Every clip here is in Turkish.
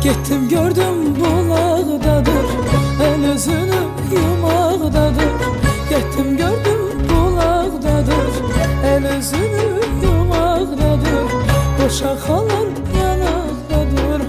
Getdim gördüm bulaqdadır, el özünü yumaqdadır. Getdim gördüm bulaqdadır, el özünü yumaqdadır. Qoşa xalan yanaqdadır.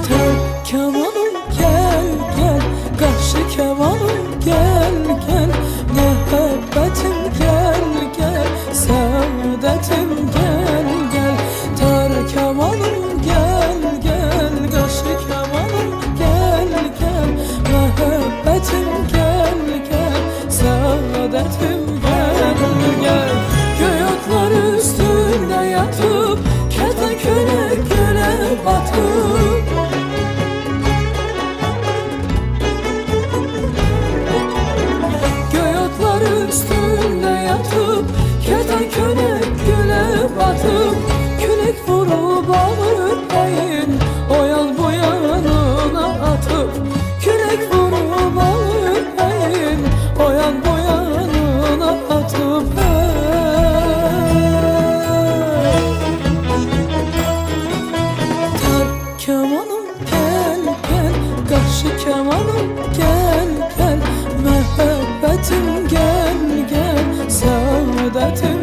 Tək kamanım gel gel, qarşı kamanım gel gel. Muhabbetim gel gel, saadetim gel gel. Tar kamanım gel gel, qarşı kamanım gel gel. Muhabbetim gel gel, saadetim gel gel. Göy otlar üstünde yatıp, kertenkele göle batıp. Göy otlar üstünde yatıp, kertenkele göle batıp. Külek vurup ağır ürpeyin, o yan bu yanına atıp. Külek vurup ağır ürpeyin, o yan bu yanına atıp. Tar kamanım gel gel, qarşı kamanım gel gel. Muhabbetim gel gel, saadetim